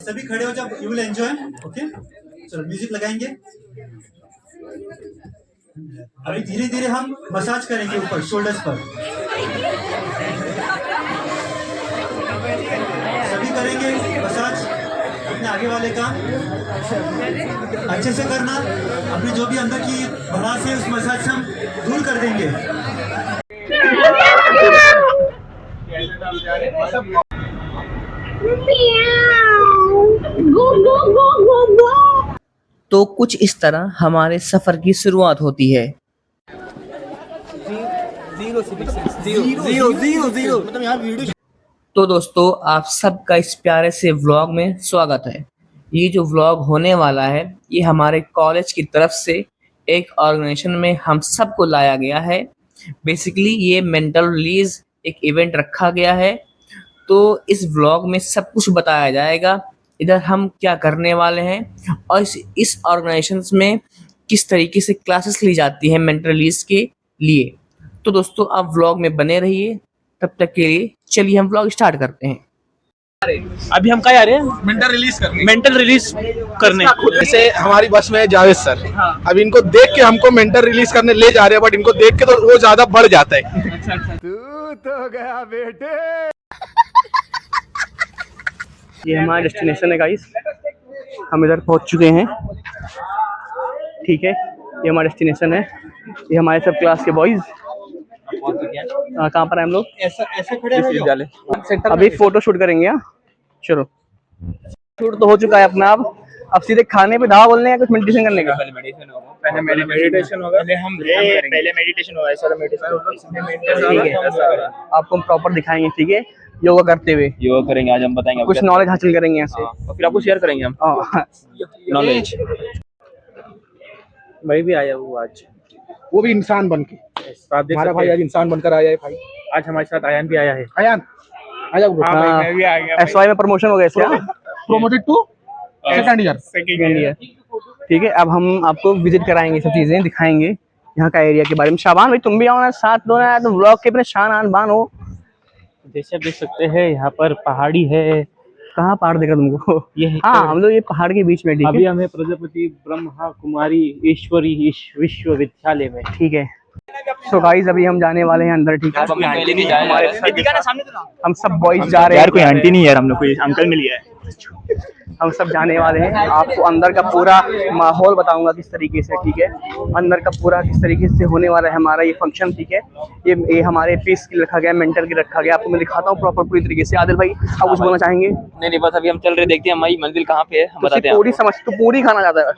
सभी खड़े हो जब यू विल एंजॉय। ओके, चलो म्यूजिक लगाएंगे। अभी धीरे धीरे हम मसाज करेंगे ऊपर शोल्डर्स पर, सभी करेंगे मसाज अपने आगे वाले का। अच्छे से करना, अपनी जो भी अंदर की भड़ास है उस मसाज से हम दूर कर देंगे। तो कुछ इस तरह हमारे सफर की शुरुआत होती है। तो दोस्तों, आप सबका इस प्यारे से व्लॉग में स्वागत है। ये जो व्लॉग होने वाला है, ये हमारे कॉलेज की तरफ से एक ऑर्गेनाइजेशन में हम सबको लाया गया है। बेसिकली ये मेंटल रिलीज एक इवेंट रखा गया है। तो इस व्लॉग में सब कुछ बताया जाएगा, इधर हम क्या करने वाले हैं और इस ऑर्गेनाइजेशन में किस तरीके से क्लासेस ली जाती हैं मेंटल रिलीज के लिए। तो दोस्तों, आप व्लॉग में बने रहिए। तब तक के लिए चलिए हम व्लॉग स्टार्ट करते हैं। अभी हम कहाँ आ रहे हैं? मेंटल रिलीज करने। जैसे हमारी बस में जावेद सर, अब इनको देख के हमको मेंटल रिलीज करने ले जा रहे हैं, बट इनको देख के तो वो ज्यादा बढ़ जाता है। तू तो गया बेटे। ये हमारा डेस्टिनेशन है गाइस, हम इधर पहुंच चुके हैं। ठीक है, ये हमारा डेस्टिनेशन है। ये हमारे सब क्लास के बॉयज। कहाँ पर हैं हम लोग? ऐसे खड़े हो जाओ। अभी फोटो शूट करेंगे। यहाँ चलो, शूट तो हो चुका है अपना। अब सीधे खाने पे धावा बोलने का, कुछ मेडिटेशन करने का। पहले मेडिटेशन होगा। पहले मेडिटेशन होगा। ठीक है, आपको हम प्रॉपर दिखाएंगे। ठीक है, योगा करते हुए योगा करेंगे आज, हम बताएंगे कुछ नॉलेज हासिल करेंगे ऐसे। और फिर आपको शेयर करेंगे हम नॉलेज। भाई भी आया वो आज, वो भी इंसान बन के, हमारा भाई आज इंसान बनकर आया है। भाई आज हमारे साथ आयान भी आया है। आयान आजा ब्रो। मैं भी आ गया। एसवाई में प्रमोशन हो गया इसका, प्रोमोटेड टू सेकंड ईयर। ठीक है, अब हम आपको विजिट कराएंगे, सब चीजें दिखाएंगे यहाँ का एरिया के बारे में। शाबान भाई, तुम भी आओ ना साथ, दो ना तो व्लॉग के अपने शान आन बान हो। जैसे आप देख सकते हैं, यहाँ पर पहाड़ी है। कहाँ पहाड़ दिख रहा तुमको? ये हाँ, हम लोग ये पहाड़ के बीच में। ठीक है, अभी हमें प्रजापति ब्रह्मा कुमारी ईश्वरी विश्वविद्यालय में। ठीक है। सो गाइस, अभी हम जाने वाले हैं अंदर। ठीक है, हम सब बॉयज जा रहे हैं। यार कोई आंटी नहीं यार, हम लोग कोई अंकल मिल गया है। हम सब जाने वाले हैं। आपको अंदर का पूरा माहौल बताऊंगा किस तरीके से। ठीक है, अंदर का पूरा किस तरीके से होने वाला है हमारा ये फंक्शन। ठीक है, ये हमारे पीस की रखा गया, मेंटल की रखा गया। आपको मैं दिखाता हूँ प्रॉपर पूरी तरीके से। आदिल भाई, आप कुछ बोलना चाहेंगे? नहीं बस अभी हम चल रहे, देखते हैं हमारी मंजिल कहाँ पे है, हम बताते हैं। पूरी समझ तो पूरी खाना चाहता है,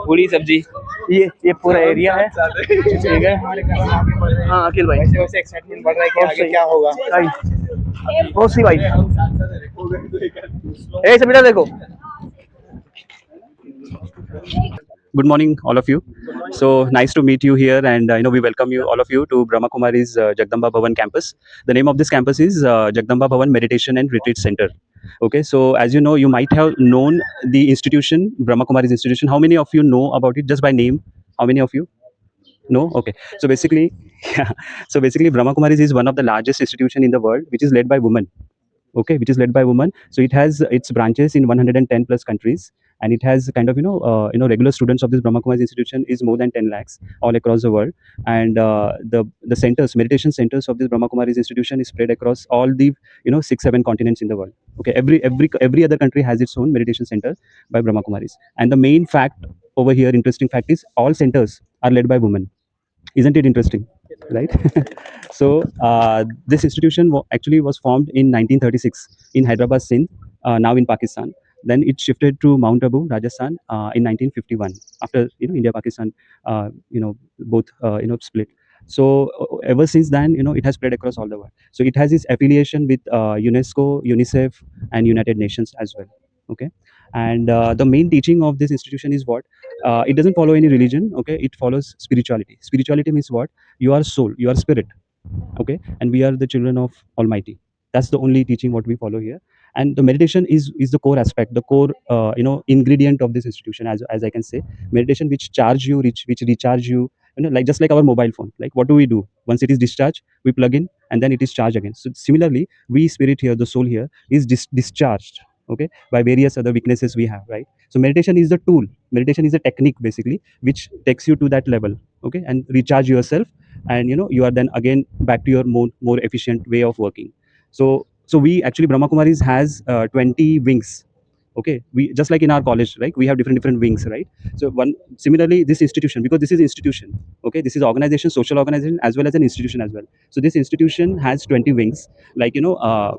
पूरी सब्जी। ये पूरा एरिया है। ठीक है, हाँ अखिल भाई, वैसे एक्साइटमेंट बढ़ रहा है कि आगे क्या होगा। बहुत सी भाई, ए सब बेटा देखो। Good morning, all of you. So nice to meet you here, and we welcome you, all of you, to Brahma Kumari's Jagdamba Bhavan campus. The name of this campus is Jagdamba Bhavan Meditation and Retreat Center. Okay, so as you know, you might have known the institution, Brahma Kumari's institution. How many of you know about it just by name? How many of you? No? Okay. So basically, yeah. So basically, Brahma Kumaris is one of the largest institution in the world, which is led by women. Okay, which is led by women. So it has its branches in 110 plus countries, and it has kind of regular students of this Brahma Kumaris institution is more than 10 lakhs all across the world. And the centers, meditation centers of this Brahma Kumaris institution is spread across all the 6-7 continents in the world. Okay, every other country has its own meditation center by Brahma Kumaris. And the main fact over here, interesting fact, is all centers are led by women. Isn't it interesting? Right? So this institution actually was formed in 1936 in Hyderabad, Sindh, now in Pakistan. Then it shifted to Mount Abu, Rajasthan, in 1951 after India Pakistan both split. So ever since then, it has spread across all the world. So it has its affiliation with UNESCO, UNICEF, and United Nations as well. Okay, and the main teaching of this institution is what? It doesn't follow any religion. Okay, it follows spirituality. Spirituality means what? You are soul, you are spirit. Okay, and we are the children of Almighty. That's the only teaching what we follow here. And the meditation is the core aspect, the core ingredient of this institution, as I can say. Meditation which charge you, which recharge you, like just like our mobile phone. Like what do? Once it is discharged, we plug in and then it is charged again. So similarly, we spirit here, the soul here, is discharged. okay, by various other weaknesses we have, right? So meditation is the tool, meditation is a technique basically which takes you to that level, okay, and recharge yourself, and you are then again back to your more efficient way of working. So we actually, Brahma Kumaris has 20 wings. Okay, we just like in our college, right? We have different wings, right? So one similarly, this institution, because this is institution, okay, this is organization, social organization, as well as an institution as well. So this institution has 20 wings, like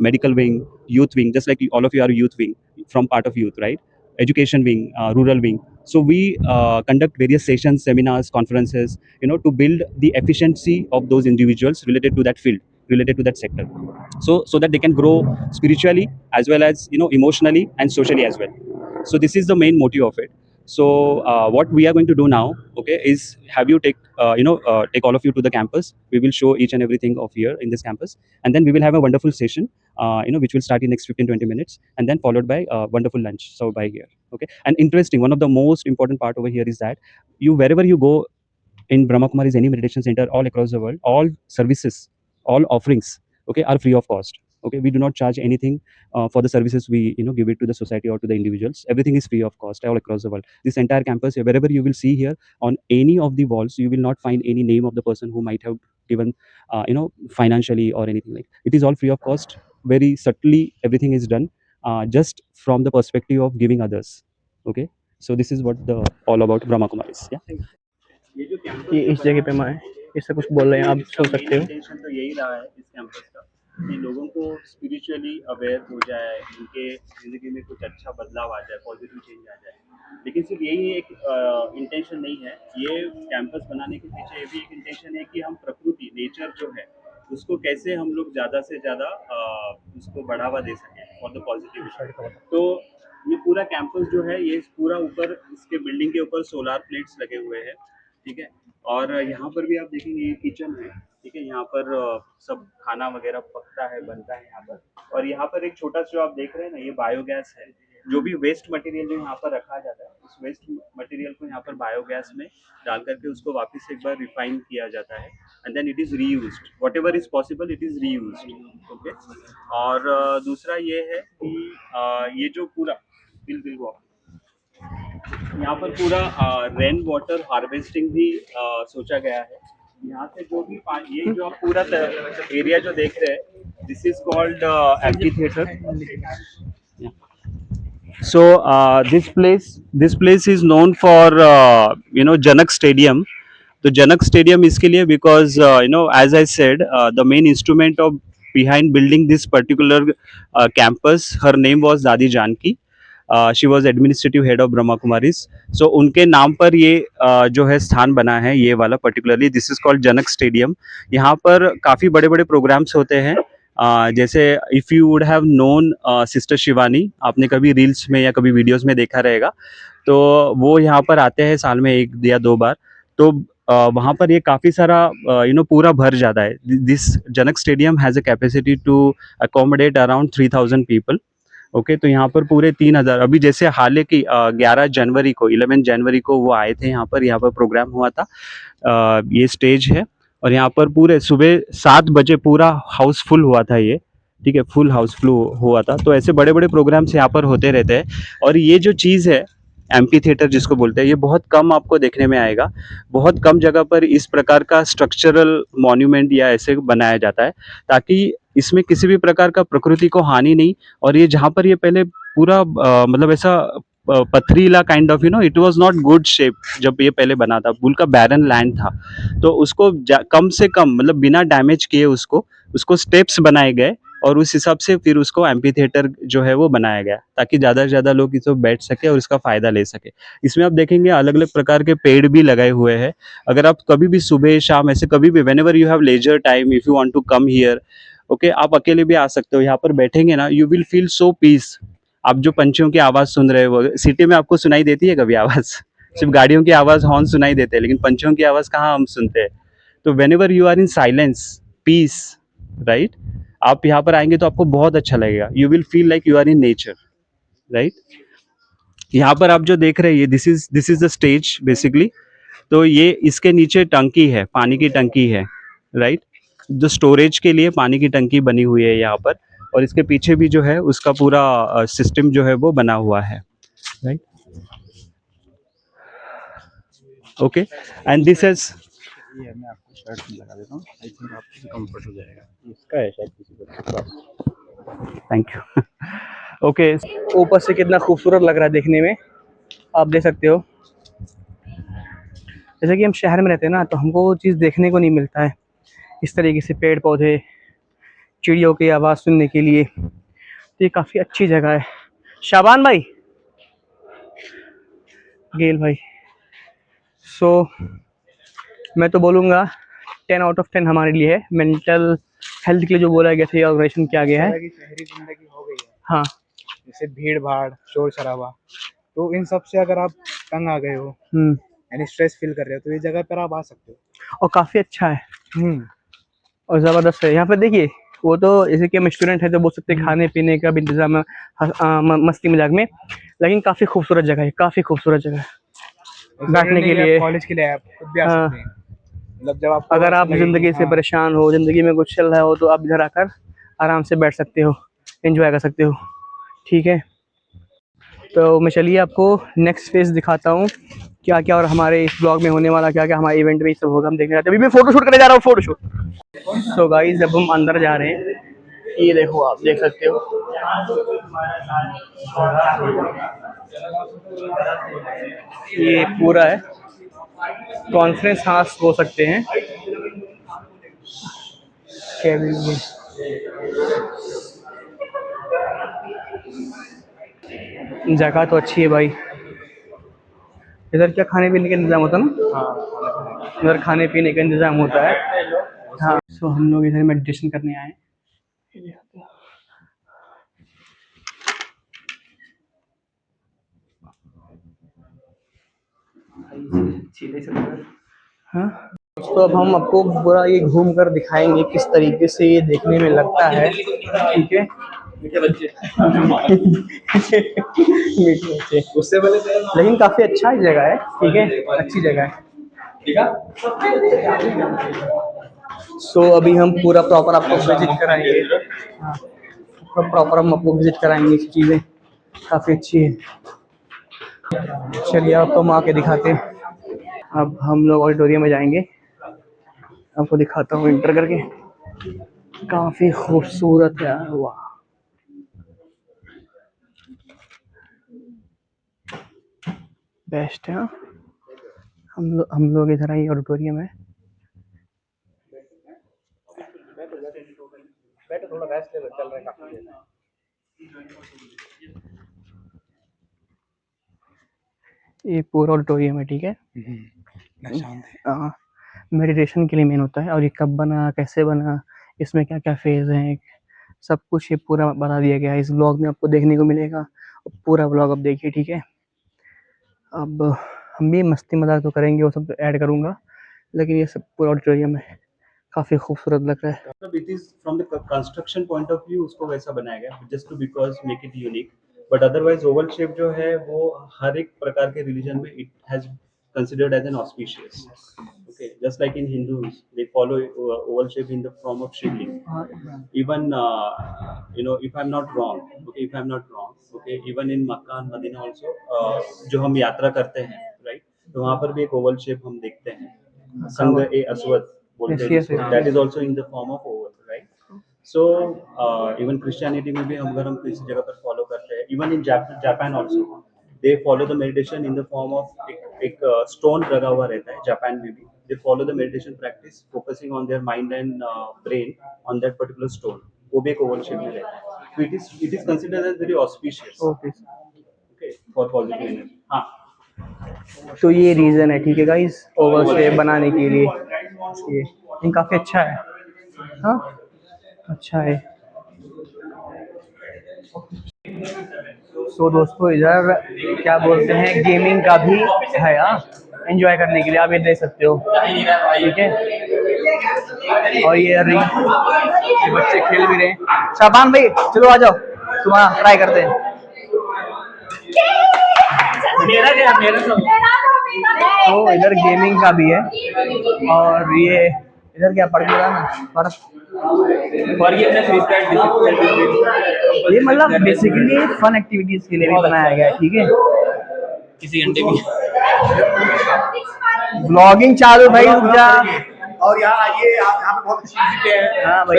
medical wing, youth wing, just like all of you are youth wing from part of youth, right? Education wing, rural wing. So we conduct various sessions, seminars, conferences, to build the efficiency of those individuals related to that field, related to that sector, so that they can grow spiritually as well as emotionally and socially as well. So this is the main motive of it. So what we are going to do now, okay, is have you take all of you to the campus. We will show each and everything of here in this campus, and then we will have a wonderful session, which will start in next 15-20 minutes, and then followed by a wonderful lunch so by here. Okay, and interesting, one of the most important part over here is that wherever you go in Brahma Kumaris, any meditation center all across the world, all services, all offerings, okay, are free of cost. Okay, we do not charge anything for the services we give it to the society or to the individuals. Everything is free of cost all across the world. This entire campus, wherever you will see here on any of the walls, you will not find any name of the person who might have given financially or anything. Like, it is all free of cost. Very subtly everything is done, just from the perspective of giving others. Okay, so this is what the all about Brahma Kumaris. Yeah. ये जो campus ये इस जगह पे मैं इससे कुछ बोल रहे हैं, आप सुन सकते हो। इंटेंशन तो यही रहा है इस कैंपस का कि लोगों को स्पिरिचुअली अवेयर हो जाए, उनके जिंदगी में कुछ अच्छा बदलाव आ जाए, पॉजिटिव चेंज आ जाए। लेकिन सिर्फ यही एक इंटेंशन नहीं है, ये कैंपस बनाने के पीछे ये भी एक इंटेंशन है कि हम प्रकृति, नेचर जो है, उसको कैसे हम लोग ज़्यादा से ज़्यादा उसको बढ़ावा दे सकें फॉर द पॉजिटिव। तो ये पूरा कैंपस जो है, ये पूरा ऊपर इसके बिल्डिंग के ऊपर सोलार प्लेट्स लगे हुए हैं, ठीक है। और यहाँ पर भी आप देखेंगे ये किचन है, ठीक है। यहाँ पर सब खाना वगैरह पकता है, बनता है यहाँ पर। और यहाँ पर एक छोटा सा जो आप देख रहे हैं ना, ये बायोगैस है। जो भी वेस्ट मटेरियल जो यहाँ पर रखा जाता है, उस वेस्ट मटेरियल को यहाँ पर बायोगैस में डाल करके उसको वापस एक बार रिफाइन किया जाता है, and then it is reused, whatever is possible it is reused. Okay. और दूसरा ये है कि ये जो पूरा यहाँ पर पूरा रेन वाटर हार्वेस्टिंग भी सोचा गया है। यहाँ से जो भी पानी, ये जो आप पूरा एरिया जो देख रहे हैं, this is called amphitheatre. So this place is known for Janak Stadium. तो Janak Stadium इसके लिए because as I said, the main instrument of behind building this particular campus, her name was Dadi Janki. She was administrative head of Brahma Kumaris. So उनके नाम पर ये जो है स्थान बना है, ये वाला particularly this is called Janak Stadium. यहाँ पर काफ़ी बड़े बड़े प्रोग्राम्स होते हैं। जैसे if you would have known sister Shivani, आपने कभी रील्स में या कभी वीडियोस में देखा रहेगा, तो वो यहाँ पर आते हैं साल में 1 या 2 बार। तो वहाँ पर ये काफ़ी सारा पूरा भर जाता है। This Janak stadium has a capacity to accommodate around 3000 people. Okay, तो यहाँ पर पूरे 3000, अभी जैसे हाल की 11 जनवरी को वो आए थे यहाँ पर प्रोग्राम हुआ था। ये स्टेज है और यहाँ पर पूरे सुबह 7 बजे पूरा हाउस फुल हुआ था ये, ठीक है, फुल हाउस फुल हुआ था। तो ऐसे बड़े बड़े प्रोग्राम्स यहाँ पर होते रहते हैं। और ये जो चीज़ है एम्पी थिएटर जिसको बोलते हैं, ये बहुत कम आपको देखने में आएगा। बहुत कम जगह पर इस प्रकार का स्ट्रक्चरल मॉन्यूमेंट या ऐसे बनाया जाता है, ताकि इसमें किसी भी प्रकार का प्रकृति को हानि नहीं। और ये जहाँ पर ये पहले पूरा मतलब ऐसा पथरीला kind of it was not good shape जब ये पहले बना था, बुल का बैरन लैंड था। तो उसको कम से कम मतलब बिना डैमेज किए उसको स्टेप्स बनाए गए और उस हिसाब से फिर उसको एम्पी थिएटर जो है वो बनाया गया, ताकि ज़्यादा से ज़्यादा लोग इसको बैठ सके और इसका फ़ायदा ले सके। इसमें आप देखेंगे अलग अलग प्रकार के पेड़ भी लगाए हुए हैं। अगर आप कभी भी सुबह शाम ऐसे कभी भी whenever you have leisure time, if you want to come here, okay, आप अकेले भी आ सकते हो। यहाँ पर बैठेंगे ना, you will feel so peace. आप जो पंछियों की आवाज़ सुन रहे हो, सिटी में आपको सुनाई देती है कभी आवाज़? सिर्फ गाड़ियों की आवाज़, हॉर्न सुनाई देते हैं, लेकिन पंछियों की आवाज़ कहाँ हम सुनते हैं? तो whenever you are in silence, peace, right, आप यहाँ पर आएंगे तो आपको बहुत अच्छा लगेगा। You will feel like you are in nature, right. यहाँ पर आप जो देख रहे हैं, this is the stage basically. तो ये इसके नीचे टंकी है, पानी की टंकी है, राइट। जो स्टोरेज के लिए पानी की टंकी बनी हुई है यहाँ पर। और इसके पीछे भी जो है उसका पूरा सिस्टम जो है वो बना हुआ है, right. Okay, and this is, ये मैं आपको शर्ट में लगा देता हूँ, आई थिंक आपको कंफर्ट हो जाएगा। इसका है शायद किसी को। Thank you. ओके, ऊपर से कितना खूबसूरत लग रहा है देखने में, आप देख सकते हो। जैसे कि हम शहर में रहते हैं ना, तो हमको वो चीज़ देखने को नहीं मिलता है, इस तरीके से पेड़ पौधे, चिड़ियों की आवाज़ सुनने के लिए। तो ये काफ़ी अच्छी जगह है। शाबान भाई, गेल भाई, सो मैं तो बोलूँगा 10 आउट ऑफ 10 हमारे लिए है। मेंटल हेल्थ के लिए जो बोला गया था, ये ऑर्गेनाइजेशन किया गया है। शहरी जिंदगी हो गई है, हाँ, जैसे भीड़ भाड़, शोर शराबा, तो इन सब से अगर आप तंग आ गए हो यानी स्ट्रेस फील कर रहे हो, तो ये जगह पर आप आ सकते हो। और काफ़ी अच्छा है और ज़बरदस्त है। यहाँ पर देखिए, वो तो जैसे कि हम स्टूडेंट हैं तो बोल सकते हैं खाने पीने का भी इंतजाम है, मस्ती मजाक में, लेकिन काफ़ी खूबसूरत जगह है, काफ़ी खूबसूरत जगह है बैठने के लिए। कॉलेज के लिए आप खुद भी आ सकते हैं। मतलब जब आप अगर आप ज़िंदगी से परेशान हो, ज़िंदगी में कुछ चल रहा हो, तो आप इधर आकर आराम से बैठ सकते हो, एंजॉय कर सकते हो। ठीक है, तो मैं चलिए आपको नेक्स्ट फेज दिखाता हूँ, क्या क्या और हमारे इस ब्लॉग में होने वाला, क्या क्या हमारे इवेंट में सब होगा, हम देखने जाते हैं। अभी मैं फोटोशूट करने जा रहा हूँ, फोटोशूट। सो गाइस, जब हम अंदर जा रहे हैं, ये देखो, आप देख सकते हो, ये पूरा है कॉन्फ्रेंस हाउस हो सकते हैं। जगह तो अच्छी है भाई। इधर क्या खाने पीने का इंतजाम होता है ना? इधर खाने पीने का इंतजाम होता है। हाँ, सो हम लोग इधर मेडिटेशन करने आए हैं। हाँ, तो अब हम आपको पूरा ये घूम कर दिखाएंगे किस तरीके से ये देखने में लगता है। ठीक है, मीठे बच्चे मीठे बच्चे उससे पहले, लेकिन काफ़ी अच्छा जगह है। ठीक है, अच्छी जगह है। ठीक है, सो अभी हम पूरा प्रॉपर आपको विजिट कराएंगे। हाँ, प्रॉपर हम आपको विजिट कराएंगे, चीज़ें काफ़ी अच्छी है। चलिए आपको हम आके दिखाते हैं। अब हम लोग ऑडिटोरियम में जाएंगे, आपको दिखाता हूँ इंटर करके। काफ़ी खूबसूरत है, वाह। बेस्ट है। हाँ, हम लोग इधर आइए, ऑडिटोरियम है। थोड़ा रेस्ट ले, चल रहा है काफी देर। ये पूरा ऑडिटोरियम है। ठीक है, मेडिटेशन के लिए मेन होता है। और ये कब बना, कैसे बना, इसमें क्या क्या फेज हैं, सब कुछ ये पूरा बता दिया गया है। इस ब्लॉग में आपको देखने को मिलेगा, पूरा ब्लॉग आप देखिए। ठीक है, अब हम भी मस्ती मजाक तो करेंगे, वो सब ऐड करूँगा, लेकिन ये सब पूरा ऑडिटोरियम है, काफ़ी खूबसूरत लग रहा है। मतलब it is from the construction point of view उसको वैसा बनाया गया just to because make it unique, but otherwise oval shape जो है वो हर एक प्रकार के रिलीजन में it has considered as an auspicious. Okay, just like in Hindus, they follow oval shape in the form of shivling. Even if I'm not wrong, okay, even in Makkah and Medina also, जो हम यात्रा करते हैं, right? तो वहाँ पर भी एक oval shape हम देखते हैं, संग ए अस्वद बोलते हैं, that is also in the form of oval, right? So even Christianity में भी अगर हम किसी जगह पर follow करते हैं, even in Japan also, they follow the meditation in the form of एक stone लगा हुआ रहता है जापान में भी। They follow the meditation practice focusing on their mind and brain on that particular stone, वो भी एक oval shape में रहता है। So it is considered as very auspicious, okay, for positive energy। हाँ, तो ये रीज़न है। ठीक है गाइस, ओवल शेप बनाने के लिए ये काफ़ी अच्छा है। हाँ, अच्छा है। सो दोस्तों, इधर क्या बोलते हैं, गेमिंग का भी है, एंजॉय करने के लिए आप ये देख सकते हो। ठीक है, और ये बच्चे खेल भी रहे हैं। शाबान भाई, चलो आ जाओ, तुम्हारा ट्राई करते हैं। तो इधर गेमिंग का भी है, और ये इधर क्या पड़ गया ना, बर्फ ये मतलब बेसिकली फन एक्टिविटीज के लिए भी बनाया गया है, ठीक है। किसी अंडे की ब्लॉगिंग चालू भाई, रुक जा। और यहाँ आइए, यहाँ पे बहुत अच्छी चीजें हैं। हाँ भाई,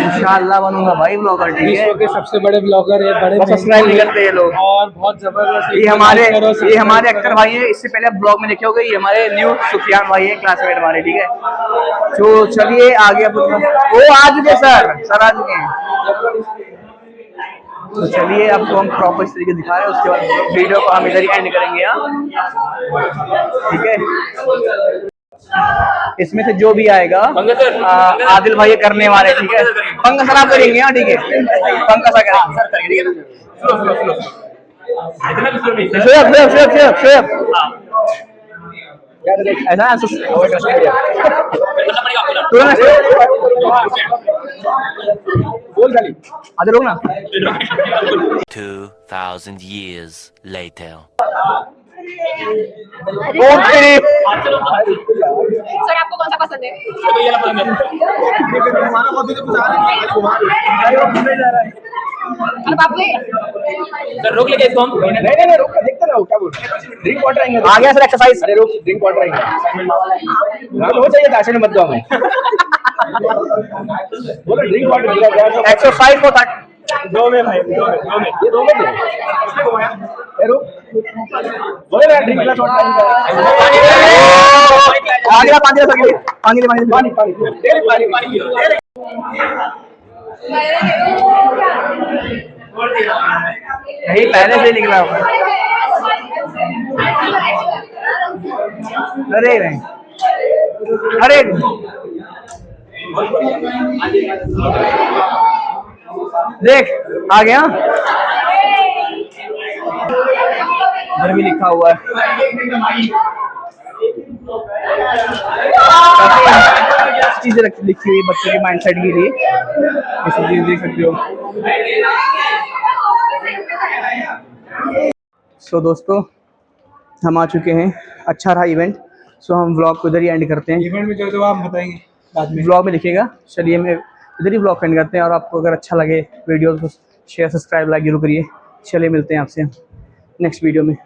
इंशाल्लाह बनूंगा भाई ब्लॉगर, ठीक है। विश्व के सबसे बड़े ब्लॉगर है, बड़े सब्सक्राइब नहीं करते ये लोग। और बहुत जबरदस्त। ये हमारे अख्तर भाई है, इससे पहले ब्लॉग में देखे होगे, ये हमारे न्यू सुफियान भाई है, क्लासमेट हमारे, ठीक है। तो चलिए आगे अब वो आ चुके सर आ चुके हैं। तो चलिए आपको हम प्रॉपर इस तरीके दिखा रहे हैं, उसके बाद वीडियो को हम इधर ही एंड करेंगे यहाँ, ठीक है। इसमें से जो भी आएगा आदिल भाई करने वाले, ठीक है। पंकज सर आप करेंगे, हाँ ठीक है, पंकज सर करेंगे। आधे लोग ना 2000 years later. सर आपको कौन सा पसंद है? अरे बाप रे, सर रोक लेके इसको हम। नहीं रोक, देखते ना क्या बोल रहे हैं। ड्रिंक वाटर आएंगे आ गया सर एक्सरसाइज। अरे रोक, ड्रिंक वाटर आएंगे। हो चाहिए था, ऐसे मत दो हमें। बोलो ड्रिंक वाटर एक्सरसाइज को तक दो में भाई, दो में ये दो में थे। ए रुक, बोले ना ड्रिंक वाटर आ गया। पानी ले सर, पानी ले, पानी पानी नहीं पहले से निकला होगा। अरे नहीं, अरे देख आ गया, इधर भी लिखा हुआ है। चीजें लिखी हुई बच्चों के माइंडसेट के लिए, ये सब चीज देख सकते हो। सो दोस्तों हम आ चुके हैं, अच्छा रहा इवेंट। सो हम व्लॉग को इधर ही एंड करते हैं। इवेंट में जो आप बताएंगे बाद में, व्लॉग में दिखेगा। चलिए मैं इधर ही व्लॉग एंड करते हैं, और आपको अगर अच्छा लगे वीडियो तो शेयर सब्सक्राइब लाइक जरूर करिए। चलिए मिलते हैं आपसे नेक्स्ट वीडियो में।